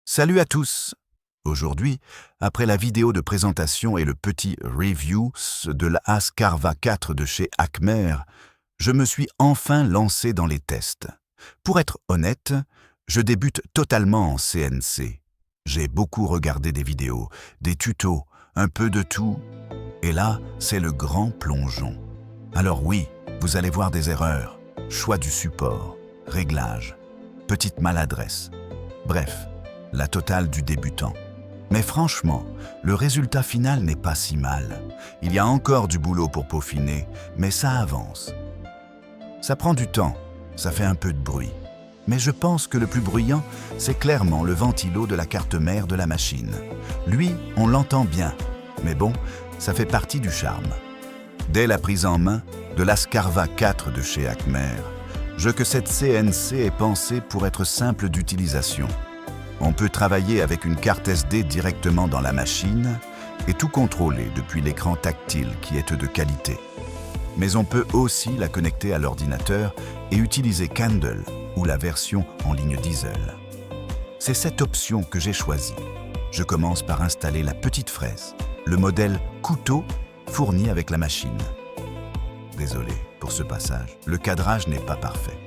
Salut à tous! Aujourd'hui, après la vidéo de présentation et le petit review de la Ascarva 4 de chez Acmer, je me suis enfin lancé dans les tests. Pour être honnête, je débute totalement en CNC. J'ai beaucoup regardé des vidéos, des tutos, un peu de tout. Et là, c'est le grand plongeon. Alors oui, vous allez voir des erreurs, choix du support, réglages, petites maladresses. Bref, la totale du débutant. Mais franchement, le résultat final n'est pas si mal. Il y a encore du boulot pour peaufiner, mais ça avance. Ça prend du temps, ça fait un peu de bruit. Mais je pense que le plus bruyant, c'est clairement le ventilo de la carte mère de la machine. Lui, on l'entend bien, mais bon, ça fait partie du charme. Dès la prise en main de l'Ascarva 4 de chez Acmer, que cette CNC est pensée pour être simple d'utilisation. On peut travailler avec une carte SD directement dans la machine et tout contrôler depuis l'écran tactile qui est de qualité. Mais on peut aussi la connecter à l'ordinateur et utiliser Candle ou la version en ligne diesel. C'est cette option que j'ai choisie. Je commence par installer la petite fraise, le modèle couteau fourni avec la machine. Désolé pour ce passage, le cadrage n'est pas parfait.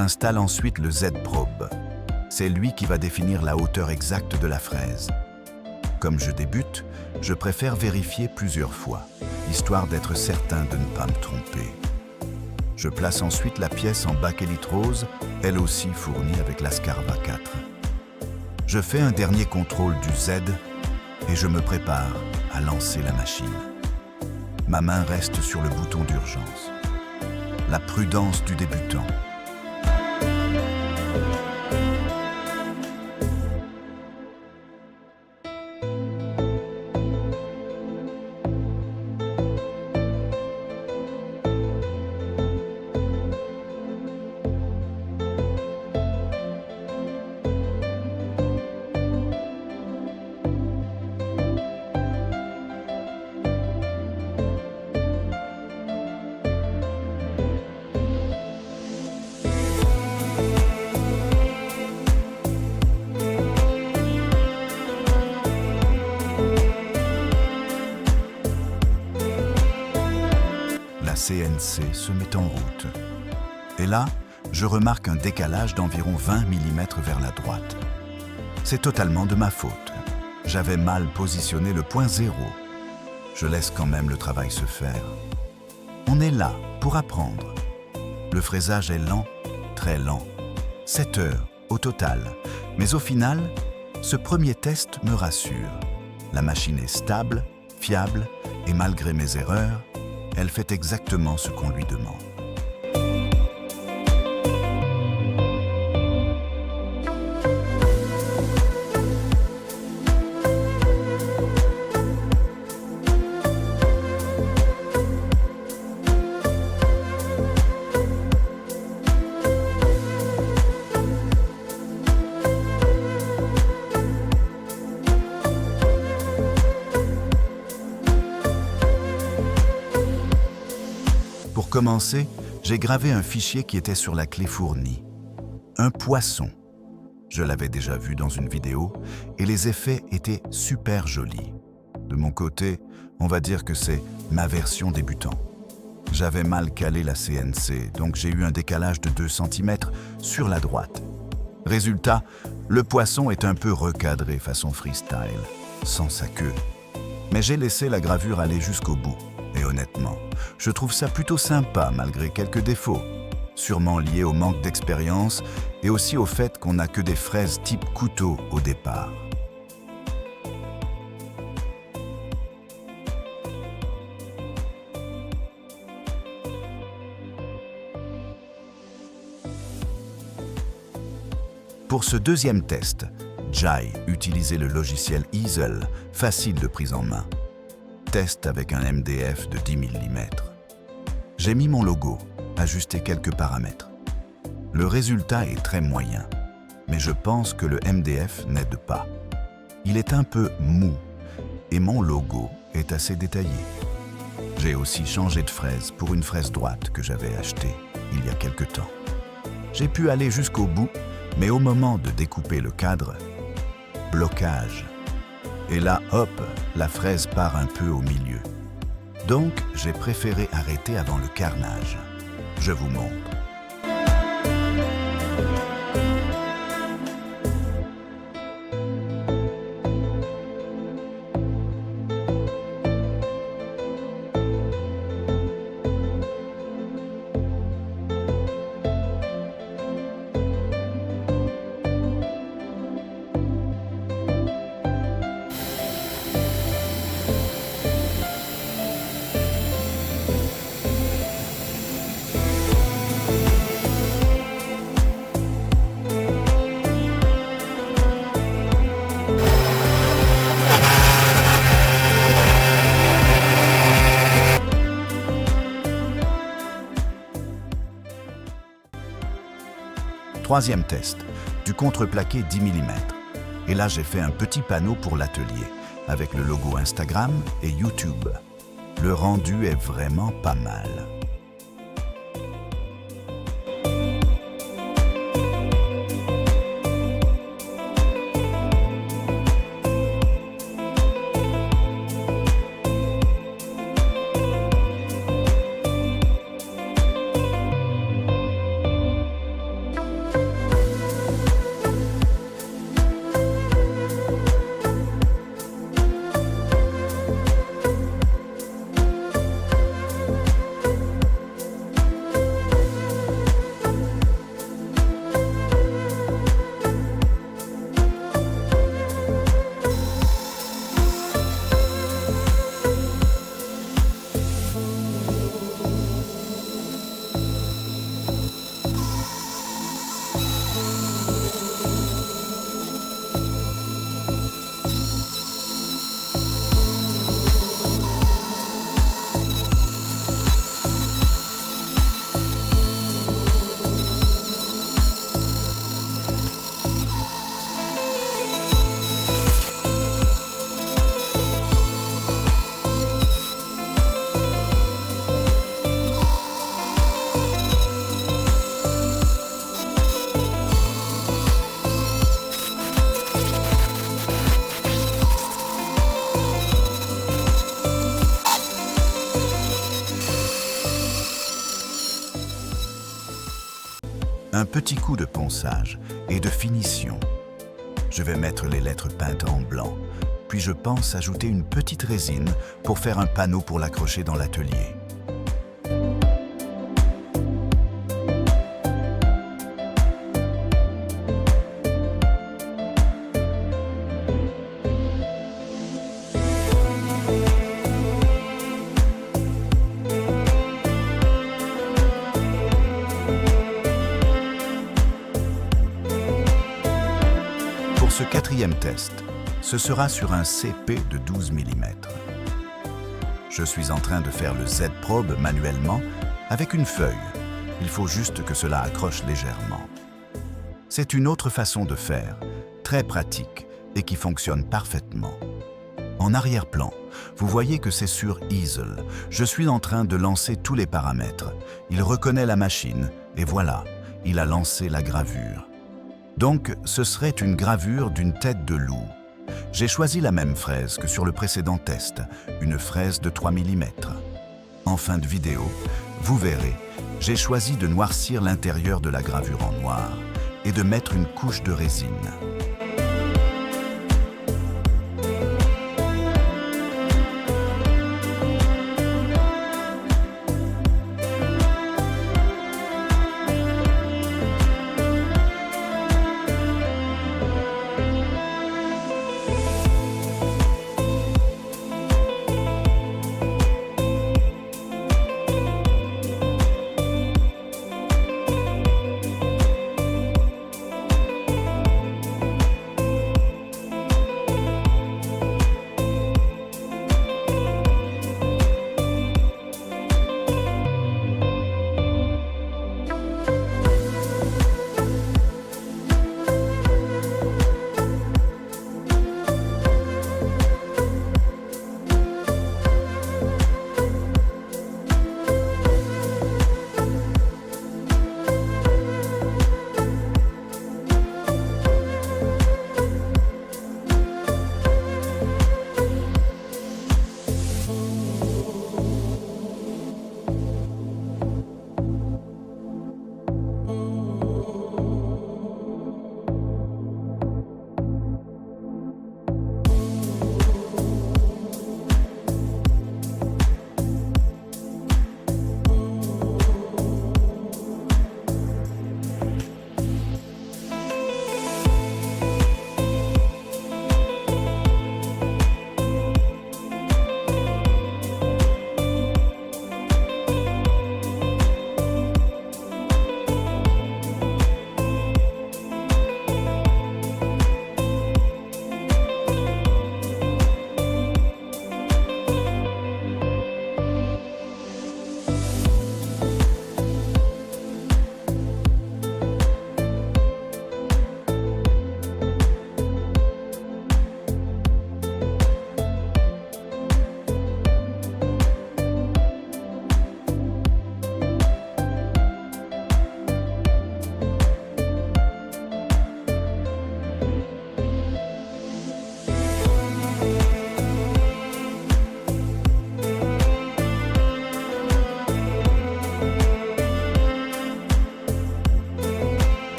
J'installe ensuite le Z-Probe. C'est lui qui va définir la hauteur exacte de la fraise. Comme je débute, je préfère vérifier plusieurs fois, histoire d'être certain de ne pas me tromper. Je place ensuite la pièce en bakélite rose, elle aussi fournie avec l'Ascarva 4. Je fais un dernier contrôle du Z et je me prépare à lancer la machine. Ma main reste sur le bouton d'urgence. La prudence du débutant. CNC se met en route. Et là, je remarque un décalage d'environ 20 mm vers la droite. C'est totalement de ma faute. J'avais mal positionné le point 0. Je laisse quand même le travail se faire. On est là pour apprendre. Le fraisage est lent, très lent. 7 heures au total. Mais au final, ce premier test me rassure. La machine est stable, fiable et malgré mes erreurs, elle fait exactement ce qu'on lui demande. commencer, j'ai gravé un fichier qui était sur la clé fournie. Un poisson. Je l'avais déjà vu dans une vidéo et les effets étaient super jolis. De mon côté, on va dire que c'est ma version débutant. J'avais mal calé la CNC, donc j'ai eu un décalage de 2 cm sur la droite. Résultat, le poisson est un peu recadré façon freestyle, sans sa queue. Mais j'ai laissé la gravure aller jusqu'au bout. Et honnêtement, je trouve ça plutôt sympa malgré quelques défauts, sûrement liés au manque d'expérience et aussi au fait qu'on n'a que des fraises type couteau au départ. Pour ce deuxième test, Jai utilisait le logiciel Easel, facile de prise en main. Test avec un MDF de 10 mm. J'ai mis mon logo, ajusté quelques paramètres. Le résultat est très moyen, mais je pense que le MDF n'aide pas. Il est un peu mou et mon logo est assez détaillé. J'ai aussi changé de fraise pour une fraise droite que j'avais achetée il y a quelque temps. J'ai pu aller jusqu'au bout, mais au moment de découper le cadre, blocage. Et là, hop, la fraise part un peu au milieu. Donc, j'ai préféré arrêter avant le carnage. Je vous montre. Troisième test, du contreplaqué 10 mm. Et là, j'ai fait un petit panneau pour l'atelier, avec le logo Instagram et YouTube. Le rendu est vraiment pas mal. Un petit coup de ponçage et de finition. Je vais mettre les lettres peintes en blanc, puis je pense ajouter une petite résine pour faire un panneau pour l'accrocher dans l'atelier. Ce quatrième test, ce sera sur un CP de 12 mm. Je suis en train de faire le Z-probe manuellement avec une feuille. Il faut juste que cela accroche légèrement. C'est une autre façon de faire, très pratique et qui fonctionne parfaitement. En arrière-plan, Vous voyez que c'est sur Easel. Je suis en train de lancer tous les paramètres. Il reconnaît la machine et voilà, il a lancé la gravure. Donc, ce serait une gravure d'une tête de loup. J'ai choisi la même fraise que sur le précédent test, une fraise de 3 mm. En fin de vidéo, vous verrez, j'ai choisi de noircir l'intérieur de la gravure en noir et de mettre une couche de résine.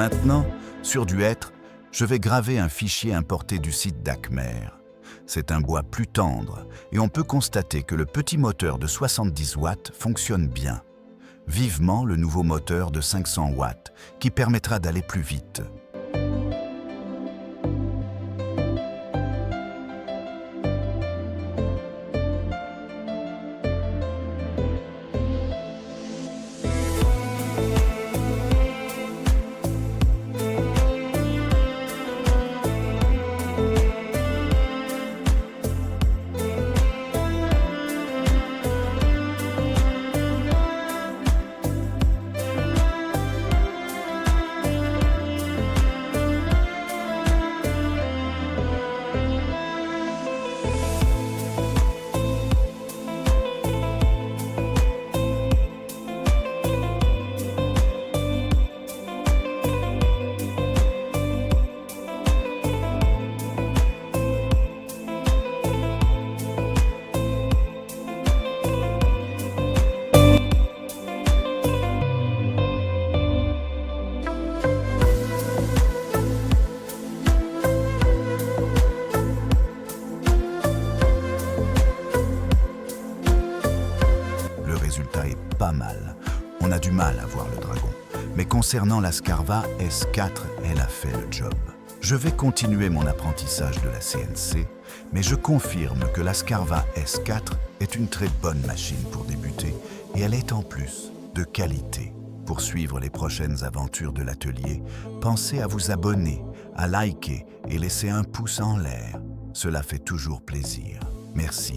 Maintenant, sur du hêtre, je vais graver un fichier importé du site d'Acmer. C'est un bois plus tendre et on peut constater que le petit moteur de 70 watts fonctionne bien. Vivement le nouveau moteur de 500 watts qui permettra d'aller plus vite. Pas mal. On a du mal à voir le dragon. Mais concernant la Scarva S4, elle a fait le job. Je vais continuer mon apprentissage de la CNC, mais je confirme que la Scarva S4 est une très bonne machine pour débuter et elle est en plus de qualité. Pour suivre les prochaines aventures de l'atelier, pensez à vous abonner, à liker et laisser un pouce en l'air. Cela fait toujours plaisir. Merci.